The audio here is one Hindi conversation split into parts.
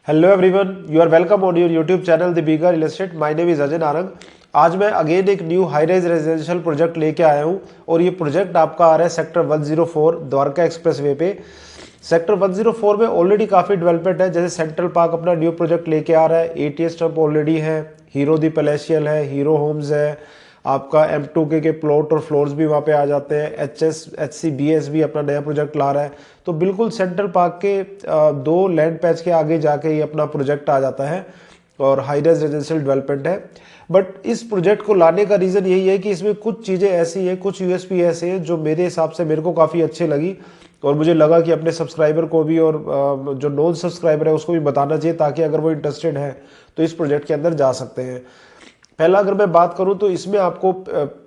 Hello everyone, you are welcome on your YouTube channel the bigger real estate. My name is Ajay Narang. आज मैं अगेन एक new high rise residential project लेके आया हूँ और ये प्रोजेक्ट आपका आ रहा है सेक्टर 104 द्वारका एक्सप्रेस वे पे। सेक्टर 104 में ऑलरेडी काफ़ी डेवलपमेंट है, जैसे सेंट्रल पार्क अपना न्यू प्रोजेक्ट लेके आ रहा है, एटीएस स्टंप ऑलरेडी है, हीरो दी पैलेशियल है, हीरो होम्स है, आपका M2K के प्लॉट और फ्लोर्स भी वहाँ पे आ जाते हैं, HCBS भी अपना नया प्रोजेक्ट ला रहा है। तो बिल्कुल सेंट्रल पार्क के दो लैंड पैच के आगे जाके ये अपना प्रोजेक्ट आ जाता है और हाई राइज रेजिडेंशियल डेवलपमेंट है। बट इस प्रोजेक्ट को लाने का रीज़न यही है कि इसमें कुछ चीज़ें ऐसी हैं, कुछ यूएसपी ऐसे हैं जो मेरे हिसाब से मेरे को काफ़ी अच्छी लगी और मुझे लगा कि अपने सब्सक्राइबर को भी और जो नॉन सब्सक्राइबर है उसको भी बताना चाहिए, ताकि अगर वो इंटरेस्टेड है तो इस प्रोजेक्ट के अंदर जा सकते हैं। पहला अगर मैं बात करूं तो इसमें आपको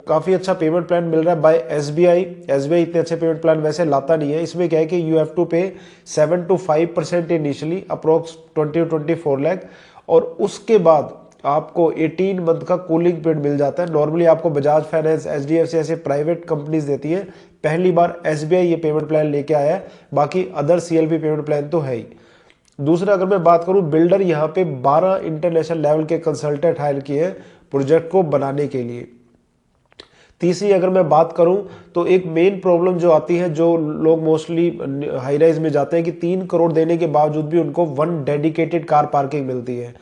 काफ़ी अच्छा पेमेंट प्लान मिल रहा है बाय एसबीआई। एसबीआई इतने अच्छे पेमेंट प्लान वैसे लाता नहीं है। इसमें क्या है कि यू हैव टू पे 7 to 5% initially, approx 20 to 24 lakh, और उसके बाद आपको 18 मंथ का कूलिंग पीरियड मिल जाता है। नॉर्मली आपको बजाज फाइनेंस, एचडीएफसी ऐसे प्राइवेट कंपनीज देती है, पहली बार एसबीआई ये पेमेंट प्लान लेके आया है, बाकी अदर सीएलपी पेमेंट प्लान तो है ही। दूसरा अगर मैं बात करूं, बिल्डर यहाँ पे 12 इंटरनेशनल लेवल के कंसल्टेंट हायर किए हैं प्रोजेक्ट को बनाने के लिए। तीसरी अगर मैं बात करूं तो एक मेन प्रॉब्लम जो आती है, जो लोग मोस्टली हाई राइज में जाते हैं, कि 3 करोड़ देने के बावजूद भी उनको 1 डेडिकेटेड कार पार्किंग मिलती है।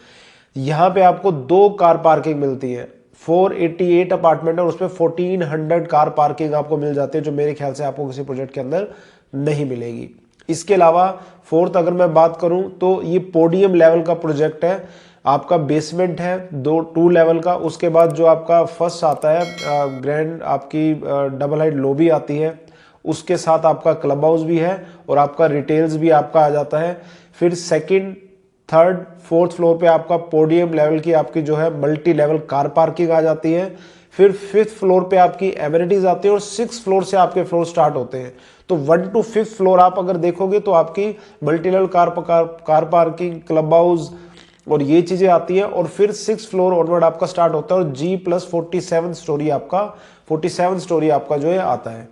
यहाँ पे आपको 2 कार पार्किंग मिलती है। 488 अपार्टमेंट है और उसमें 1400 कार पार्किंग आपको मिल जाती है, जो मेरे ख्याल से आपको किसी प्रोजेक्ट के अंदर नहीं मिलेगी। इसके अलावा फोर्थ अगर मैं बात करूं तो ये पोडियम लेवल का प्रोजेक्ट है। आपका बेसमेंट है 2 लेवल का, उसके बाद जो आपका फर्स्ट आता है ग्रैंड आपकी डबल हाइट लॉबी आती है, उसके साथ आपका क्लब हाउस भी है और आपका रिटेल्स भी आपका आ जाता है। फिर सेकंड, थर्ड, फोर्थ फ्लोर पे आपका पोडियम लेवल की आपकी जो है मल्टी लेवल कार पार्किंग आ जाती है। फिर फिफ्थ फ्लोर पे आपकी एमिनिटीज आती है और 6th फ्लोर से आपके फ्लोर स्टार्ट होते हैं। तो 1 to 5th फ्लोर आप अगर देखोगे तो आपकी multi level car parking, club house और ये चीजें आती है, और फिर 6th फ्लोर ऑनवर्ड आपका स्टार्ट होता है और G+47 स्टोरी आपका 47 स्टोरी आपका जो है आता है।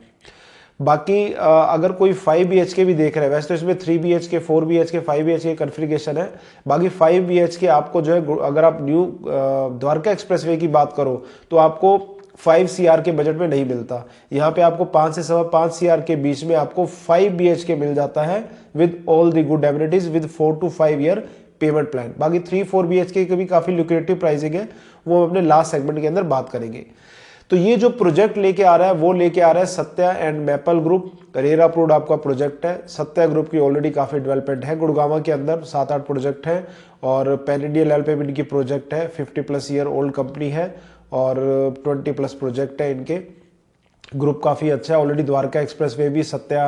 बाकी अगर कोई 5 BHK भी देख रहे हैं, वैसे तो इसमें 3 BHK, 4 BHK, 5 BHK कन्फिगरेशन है। बाकी 5 BHK आपको जो है, अगर आप न्यू द्वारका एक्सप्रेसवे की बात करो तो आपको 5 CR के बजट में नहीं मिलता। यहाँ पे आपको 5 से 5.25 CR के बीच में आपको 5 BHK मिल जाता है with all the good amenities, with 4 to 5 year payment plan. बाकी 3-4 BHK की भी काफी लुक्रेटिव प्राइसिंग है, वो हम अपने लास्ट सेगमेंट के अंदर बात करेंगे। तो ये जो प्रोजेक्ट लेके आ रहा है वो लेके आ रहा है Satya and maple group, RERA approved आपका प्रोजेक्ट है। सत्या ग्रुप की ऑलरेडी काफी डेवलपमेंट है, गुड़गांव के अंदर 7-8 प्रोजेक्ट है और पैन इंडिया लेवल पे भी इनकी प्रोजेक्ट है। 50+ ईयर ओल्ड कंपनी है और 20+ प्रोजेक्ट है इनके। ग्रुप काफ़ी अच्छा है। ऑलरेडी द्वारका एक्सप्रेस वे भी सत्या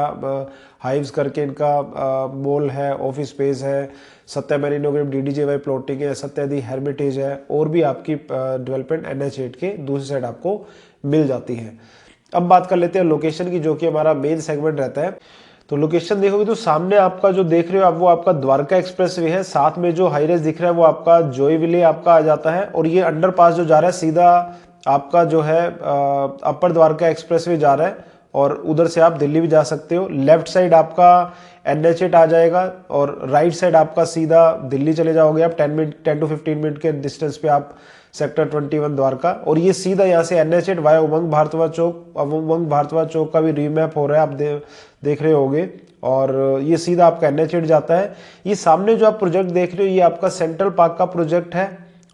हाइव्स करके इनका मॉल है, ऑफिस स्पेस है, Satya Marino group DDJY plotting है, सत्या दी हेरिटेज है, और भी आपकी डेवलपमेंट NH8 के दूसरी साइड आपको मिल जाती है। अब बात कर लेते हैं लोकेशन की, जो कि हमारा मेन सेगमेंट रहता है। तो लोकेशन देखोगे तो सामने आपका जो देख रहे हो आप, वो आपका द्वारका एक्सप्रेस वे है। साथ में जो हाईरेज दिख रहा है वो आपका जोईविले आपका आ जाता है, और ये अंडरपास जो जा रहा है सीधा आपका जो है अपर द्वारका एक्सप्रेस वे जा रहा है, और उधर से आप दिल्ली भी जा सकते हो। लेफ्ट साइड आपका NH8 आ जाएगा और राइट साइड आपका सीधा दिल्ली चले जाओगे आप। 10 to 15 मिनट के डिस्टेंस पे आप सेक्टर 21 द्वारका, और ये सीधा यहाँ से NH8 वाया उमंग भारद्वाज चौक। उमंग भारद्वाज चौक का भी रीमैप हो रहा है, आप देख रहे होगे, और ये सीधा आपका NH8 जाता है। ये सामने जो आप प्रोजेक्ट देख रहे हो ये आपका सेंट्रल पार्क का प्रोजेक्ट है,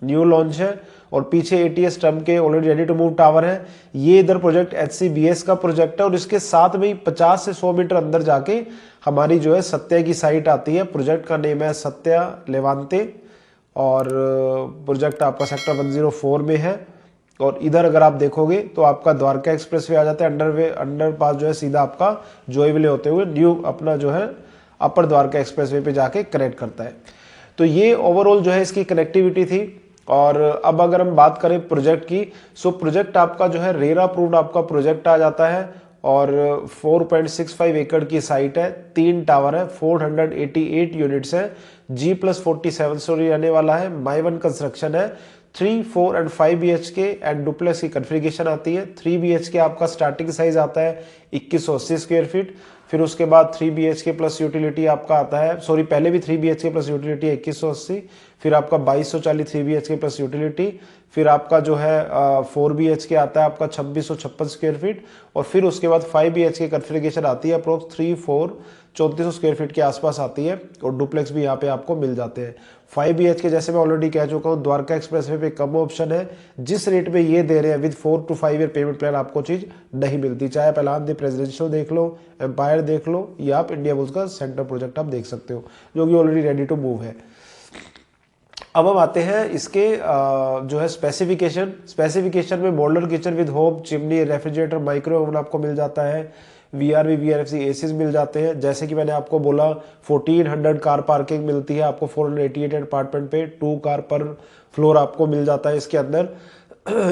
न्यू लॉन्च है, और पीछे ATS स्टंप के already ready to move tower है। ये इधर प्रोजेक्ट HCBS का प्रोजेक्ट है, और इसके साथ में 50 से 100 मीटर अंदर जाके हमारी जो है सत्या की साइट आती है। प्रोजेक्ट का नेम है सत्या लेवांते, और प्रोजेक्ट आपका सेक्टर 104 में है। और इधर अगर आप देखोगे तो आपका द्वारका एक्सप्रेस वे आ जाता है, अंडरपास जो है सीधा आपका जोईविले होते हुए न्यू अपना जो है अपर द्वारका एक्सप्रेस वे पे जाके कनेक्ट करता है। तो ये ओवरऑल जो है इसकी कनेक्टिविटी थी। और अब अगर हम बात करें प्रोजेक्ट की, सो प्रोजेक्ट आपका जो है रेरा अप्रूव्ड आपका प्रोजेक्ट आ जाता है, और 4.65 एकड़ की साइट है, 3 टावर है, 488 यूनिट्स है, G+47 स्टोरी रहने वाला है, माई1 कंस्ट्रक्शन है। 3, 4 एंड 5 BHK एंड डुप्लेक्स की कन्फिगरेशन आती है। 3 BHK आपका स्टार्टिंग साइज आता है 2180 स्क्वायर फीट। फिर उसके बाद 3 BHK प्लस यूटिलिटी आपका आता है, सॉरी पहले भी 3 BHK प्लस यूटिलिटी 2180, फिर आपका 2240 3 BHK प्लस यूटिलिटी, फिर आपका जो है 4 BHK आता है आपका 2656 स्क्वायर फीट, और फिर उसके बाद 5 BHK कन्फिगरेशन आती है अप्रोक्स 3400 स्क्वायर फीट के आसपास आती है, और डुप्लेक्स भी यहाँ पे आपको मिल जाते हैं। 5 BHK जैसे मैं ऑलरेडी कह चुका हूँ द्वारका एक्सप्रेसवे पे कम ऑप्शन है, जिस रेट पे ये दे रहे हैं with 4 to 5 year payment plan आपको चीज नहीं मिलती, चाहे आप एलान दे प्रेसिडेंशियल देख लो, एम्पायर देख लो, या आप इंडिया बुल्स का सेंटर प्रोजेक्ट आप देख सकते हो जो कि ऑलरेडी रेडी टू मूव है। अब हम आते हैं इसके जो है स्पेसिफिकेशन में modular kitchen with home chimney, refrigerator, micro oven आपको मिल जाता है, VRV VRFC एसीज मिल जाते हैं। जैसे कि मैंने आपको बोला 1400 कार पार्किंग मिलती है आपको 488 अपार्टमेंट पे, 2 कार पर फ्लोर आपको मिल जाता है इसके अंदर।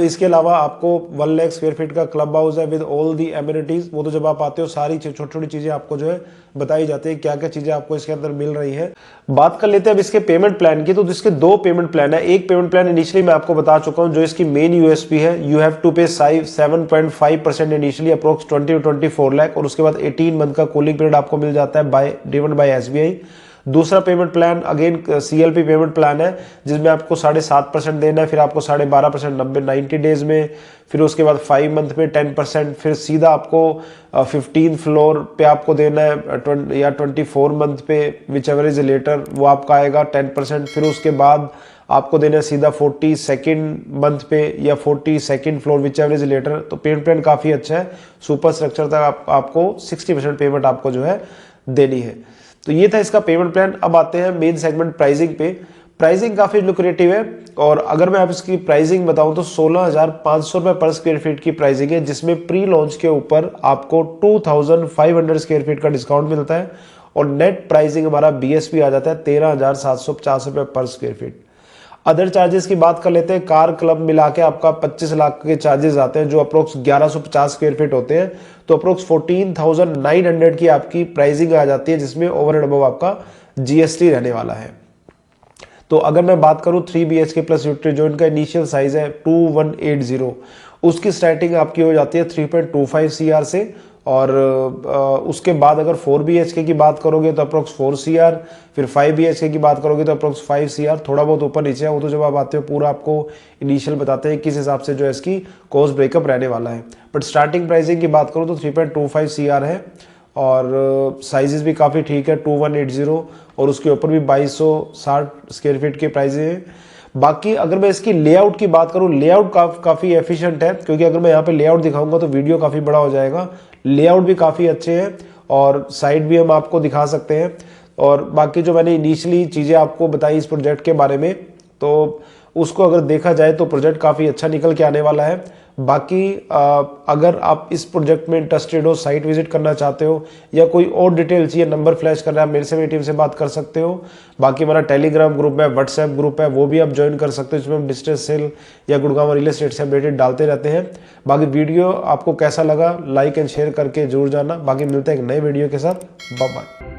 इसके अलावा आपको 1 लाख स्क्वायर फीट का क्लब हाउस है विद ऑल दी एमिनिटीज। वो तो जब आप आते हो सारी छोटी छोटी चीजें आपको जो है बताई जाती है, क्या क्या चीजें आपको इसके अंदर मिल रही है। बात कर लेते हैं अब इसके पेमेंट प्लान की। तो इसके 2 पेमेंट प्लान है। एक पेमेंट प्लान इनिशियली मैं आपको बता चुका हूं जो इसकी मेन यूएसपी है, यू हैव टू पे 7.5% इनिशियली अप्रोक्स 20 to 24 लाख, और उसके बाद 18 मंथ का कूलिंग पीरियड आपको मिल जाता है ड्रिवन बाय SBI। दूसरा payment plan again CLP payment plan है जिसमें आपको 7.5% देना है, फिर आपको 12.5% 90 डेज में, फिर उसके बाद 5 मंथ में 10%, फिर सीधा आपको 15 फ्लोर पे आपको देना है या 24 मंथ पे विच एवर इज लेटर वो आपका आएगा 10%, फिर उसके बाद आपको देना है सीधा 42nd मंथ पे या 42nd floor whichever is later. तो पेमेंट प्लान काफ़ी अच्छा है, सुपर स्ट्रक्चर तक आपको 60% पेमेंट आपको जो है देनी है। तो ये था इसका पेमेंट प्लान। अब आते हैं मेन सेगमेंट प्राइसिंग पे। प्राइसिंग काफी लुक्रेटिव है, और अगर मैं आप इसकी प्राइसिंग बताऊं तो 16,500 रुपए पर स्क्वायर फीट की प्राइसिंग है, जिसमें प्री लॉन्च के ऊपर आपको 2,500 स्क्वायर फीट का डिस्काउंट मिलता है, और नेट प्राइसिंग हमारा BSP आ जाता है 13,750 रुपए पर स्क्वायर फीट। अदर चार्जेस की बात कर लेते हैं। कार क्लब मिला के आपका 25 लाख के चार्जेस आते हैं जो अप्रोक्स 1150 स्क्वायर फीट होते हैं, तो अप्रोक्स 14,900 की आपकी प्राइसिंग आ जाती है, जिसमें ओवर एंड अबव आपका GST रहने वाला है। तो अगर मैं बात करूं 3 BHK प्लस यूटिलिटी जो इनका इनिशियल साइज है 2180, उसकी स्टार्टिंग आपकी हो जाती है 3.25 CR से, और उसके बाद अगर 4 BHK की बात करोगे तो अप्रोक्स 4 CR, फिर 5 BHK की बात करोगे तो अप्रोक्स 5 CR, थोड़ा बहुत ऊपर नीचे है वो तो जब आप आते हो पूरा आपको इनिशियल बताते हैं किस हिसाब से जो है इसकी कॉस्ट ब्रेकअप रहने वाला है। बट स्टार्टिंग प्राइसिंग की बात करूँ तो 3.25 CR है, और साइजेस भी काफ़ी ठीक है 2180, और उसके ऊपर भी 2260 स्क्वायर फीट के प्राइस हैं। बाकी अगर मैं इसकी लेआउट की बात करूं, लेआउट काफ़ी एफिशिएंट है, क्योंकि अगर मैं यहाँ पे लेआउट दिखाऊंगा तो वीडियो काफ़ी बड़ा हो जाएगा। लेआउट भी काफ़ी अच्छे हैं, और साइड भी हम आपको दिखा सकते हैं। और बाकी जो मैंने इनिशियली चीज़ें आपको बताई इस प्रोजेक्ट के बारे में, तो उसको अगर देखा जाए तो प्रोजेक्ट काफ़ी अच्छा निकल के आने वाला है। बाकी अगर आप इस प्रोजेक्ट में इंटरेस्टेड हो, साइट विजिट करना चाहते हो, या कोई और डिटेल चाहिए, नंबर फ्लैश करना है, मेरे से मेरी टीम से बात कर सकते हो। बाकी हमारा टेलीग्राम ग्रुप है, व्हाट्सएप ग्रुप है, वो भी आप ज्वाइन कर सकते हो, जिसमें हम डिस्ट्रेस सेल या गुड़गांव रियल एस्टेट से अपडेटेड डालते रहते हैं। बाकी वीडियो आपको कैसा लगा लाइक एंड शेयर करके जरूर जाना। बाकी मिलते हैं एक नए वीडियो के साथ। Bye bye.